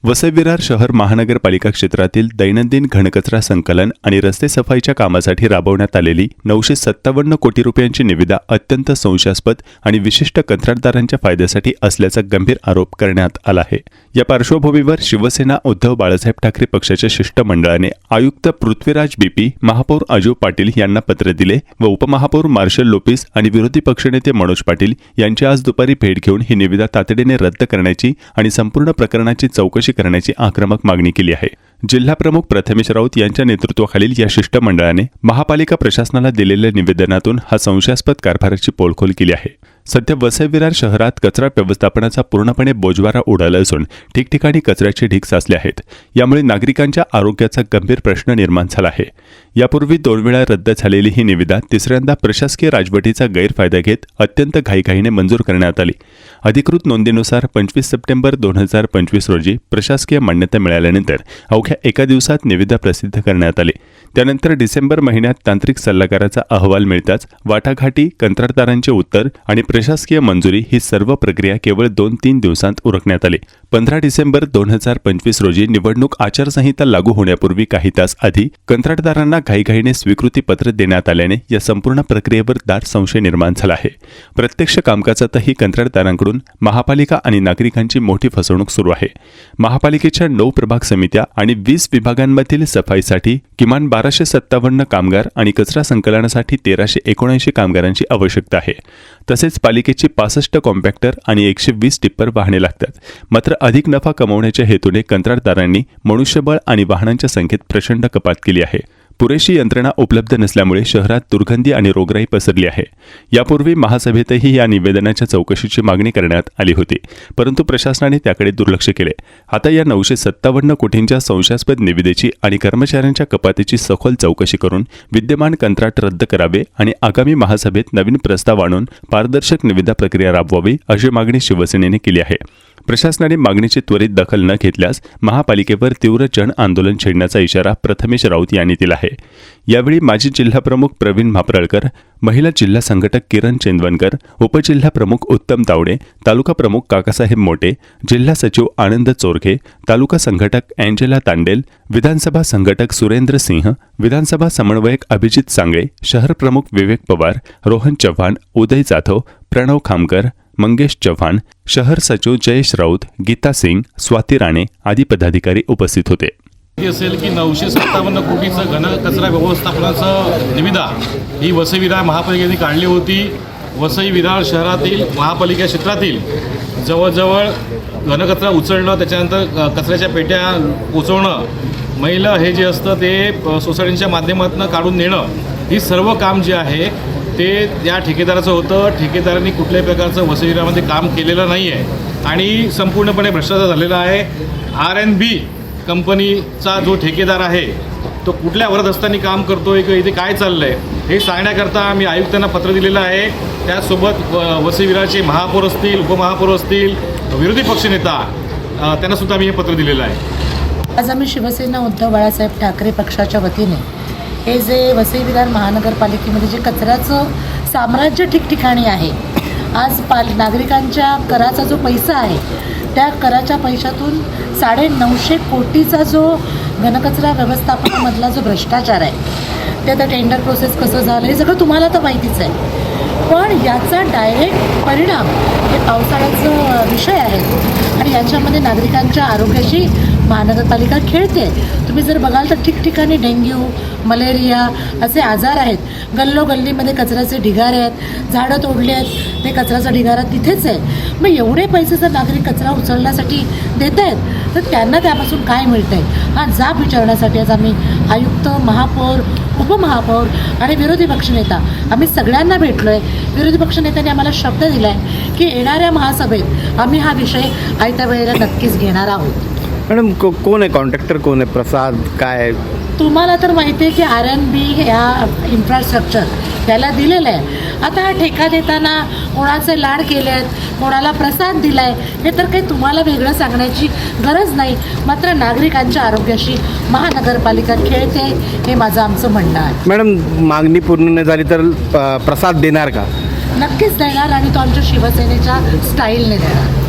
वसई विरार शहर महानगरपालिका क्षेत्रातील दैनंदिन घनकचरा संकलन आणि रस्ते सफाईच्या कामासाठी राबवण्यात आलेली 957 कोटी रुपयांची निविदा अत्यंत संशयास्पद आणि विशिष्ट कंत्राटदारांच्या फायद्यासाठी असल्याचा गंभीर आरोप करण्यात आला आहे। या पार्श्वभूमीवर शिवसेना उद्धव बाळासाहेब ठाकरे पक्षाच्या शिष्टमंडळाने आयुक्त पृथ्वीराज बीपी, महापौर अजू पाटील यांना पत्र दिले व उपमहापौर मार्शल लोपिस आणि विरोधी पक्षनेते मनोज पाटील यांची आज दुपारी भेट घेऊन ही निविदा तातडीने रद्द करण्याची आणि संपूर्ण प्रकरणाची चौकशी करण्याची आक्रमक मागणी केली आहे। जिल्हा प्रमुख प्रथमेश राऊत यांच्या नेतृत्वाखालील या शिष्टमंडळाने महापालिका प्रशासनाला दिलेल्या निवेदनातून हा संशयास्पद कारभाराची पोलखोल केली आहे। सध्या वसई विरार शहरात कचरा व्यवस्थापनाचा पूर्णपणे बोजवारा उडाला असून ठिकठिकाणी कचऱ्याचे ढीग साचले आहेत। यामुळे नागरिकांच्या आरोग्याचा गंभीर प्रश्न निर्माण झाला आहे। यापूर्वी 2 वेळा रद्द झालेली ही निविदा तिसऱ्यांदा प्रशासकीय राजवटीचा गैरफायदा घेत अत्यंत घाईघाईने मंजूर करण्यात आली। अधिकृत नोंदीनुसार 25 सप्टेंबर 2025 रोजी प्रशासकीय मान्यता मिळाल्यानंतर अवघ्या एका दिवसात निविदा प्रसिद्ध करण्यात आली। त्यानंतर डिसेंबर महिन्यात तांत्रिक सल्लागाराचा अहवाल मिळताच वाटाघाटी, कंत्राटदारांचे उत्तर आणि प्रशासकीय मंजुरी ही सर्व प्रक्रिया केवळ 2-3 दिवसांत उरकण्यात आली। 15 डिसेंबर 2025 रोजी निवडणूक आचारसंहिता लागू होण्यापूर्वी काही तास आधी कंत्राटदारांना घाईघाईने स्वीकृती पत्र देण्यात आल्याने या संपूर्ण प्रक्रियेवर दाट संशय निर्माण झाला आहे। प्रत्यक्ष कामकाजातही कंत्राटदारांकडून महापालिका आणि नागरिकांची मोठी फसवणूक सुरू आहे। महापालिकेच्या 9 प्रभाग समित्या आणि 20 विभागांमधील सफाईसाठी किमान 1257 कामगार आणि कचरा संकलनासाठी 1379 कामगारांची आवश्यकता आहे। तसेच पालिकेची 65 कॉम्पॅक्टर आणि 120 टिप्पर वाहने लागतात। मात्र अधिक नफा कमवण्याच्या हेतूने कंत्राटदारांनी मनुष्यबळ आणि वाहनांच्या संख्येत प्रचंड कपात केली आहे। पुरेशी यंत्रणा उपलब्ध नसल्यामुळे शहरात दुर्गंधी आणि रोगराई पसरली आहे। यापूर्वी महासभेतही या निवेदनाच्या चौकशीची मागणी करण्यात आली होती, परंतु प्रशासनाने त्याकडे दुर्लक्ष केले। आता या 957 कोटींच्या संशयास्पद निविदेची आणि कर्मचाऱ्यांच्या कपातीची सखोल चौकशी करून विद्यमान कंत्राट रद्द करावे आणि आगामी महासभेत नवीन प्रस्ताव आणून पारदर्शक निविदा प्रक्रिया राबवावी अशी मागणी शिवसेनेने केली आहे। प्रशासनाने मागणीची त्वरित दखल न घेतल्यास महापालिकेवर तीव्र जन आंदोलन छेडण्याचा इशारा प्रथमेश राऊत यांनी दिला आहे। यावेळी माजी जिल्हाप्रमुख प्रवीण म्हापरळकर, महिला जिल्हा संघटक किरण चेंदवनकर, उपजिल्हा प्रमुख उत्तम तावडे, तालुका प्रमुख काकासाहेब मोटे, जिल्हा सचिव आनंद चोरखे, तालुका संघटक अँजेला तांडेल, विधानसभा संघटक सुरेंद्र सिंह, विधानसभा समन्वयक अभिजित सांगळे, शहर प्रमुख विवेक पवार, रोहन चव्हाण, उदय जाधव, प्रणव खामकर, मंगेश चव्हाण, शहर सचिव जयेश राऊत, गीता सिंग, स्वाती राणे आदी पदाधिकारी उपस्थित होते। असेल की 957 कोटीचं घन कचरा व्यवस्थापनाचं निविदा ही वसई विरार महापालिकेने काढली होती। वसई विरार शहरातील महापालिका क्षेत्रातील जवळजवळ घनकचरा उचलणं, त्याच्यानंतर कचऱ्याच्या पेट्या पोचवणं, महिला हे जे असतं ते सोसायटीच्या माध्यमातून काढून नेणं, ही सर्व काम जे आहे ते या ठेकेदाराचं होतं। ठेकेदारांनी कुठल्याही प्रकारचं वसई विरारमध्ये काम केलेलं नाही आहे आणि संपूर्णपणे भ्रष्टाचार झालेला आहे। R&B कंपनीचा जो ठेकेदार आहे तो कुठल्या वरदहस्तानी काम करतोय किंवा इथे काय चाललं आहे हे सांगण्याकरता आम्ही आयुक्तांना पत्र दिलेलं आहे। त्यासोबत वसई विरारचे महापौर असतील, उपमहापौर असतील, विरोधी पक्षनेता त्यांनासुद्धा आम्ही हे पत्र दिलेलं आहे। आज आम्ही शिवसेना उद्धव बाळासाहेब ठाकरे पक्षाच्या वतीने हे जे वसई विरार महानगरपालिकेमध्ये जे कचऱ्याचं साम्राज्य ठिकठिकाणी आहे, आज नागरिकांच्या कराचा जो पैसा आहे त्या कराच्या पैशातून 950 कोटीचा जो घनकचरा व्यवस्थापनामधला जो भ्रष्टाचार आहे, ते आता टेंडर प्रोसेस कसं झालं हे सगळं तुम्हाला तर माहितीच आहे। पण याचा डायरेक्ट परिणाम हे पावसाळ्याचा विषय आहे आणि याच्यामध्ये नागरिकांच्या आरोग्याशी महानगरपालिका खेळते। तुम्ही जर बघाल तर ठिकठिकाणी डेंग्यू, मलेरिया असे आजार आहेत। गल्लोगल्लीमध्ये कचऱ्याचे ढिगारे आहेत, झाडं तोडली आहेत, ते कचऱ्याचा ढिगारा तिथेच आहे। मग एवढे पैसे जर नागरिक कचरा उचलण्यासाठी देत आहेत तर त्यांना त्यापासून काय मिळतं आहे हा जाब विचारण्यासाठी आज आम्ही आयुक्त, महापौर, उपमहापौर आणि विरोधी पक्षनेता आम्ही सगळ्यांना भेटलो आहे। विरोधी पक्षनेत्यांनी आम्हाला शब्द दिला आहे की येणाऱ्या महासभेत आम्ही हा विषय आयत्या वेळेला नक्कीच घेणार आहोत। मॅडम कोण आहे कॉन्ट्रॅक्टर, कोण आहे प्रसाद, काय तुम्हाला तर माहिती आहे की R&B या इन्फ्रास्ट्रक्चर त्याला दिलेलं आहे। आता हा ठेका देताना कोणाचे लाड केले आहेत, कोणाला प्रसाद दिला आहे हे तर काही तुम्हाला वेगळं सांगण्याची गरज नाही। मात्र नागरिकांच्या आरोग्याशी महानगरपालिका खेळते हे माझं आमचं म्हणणं आहे। मॅडम, मागणी पूर्ण नाही झाली तर प्रसाद देणार का? नक्कीच देणार आणि तो आमच्या शिवसेनेच्या स्टाईलने देणार।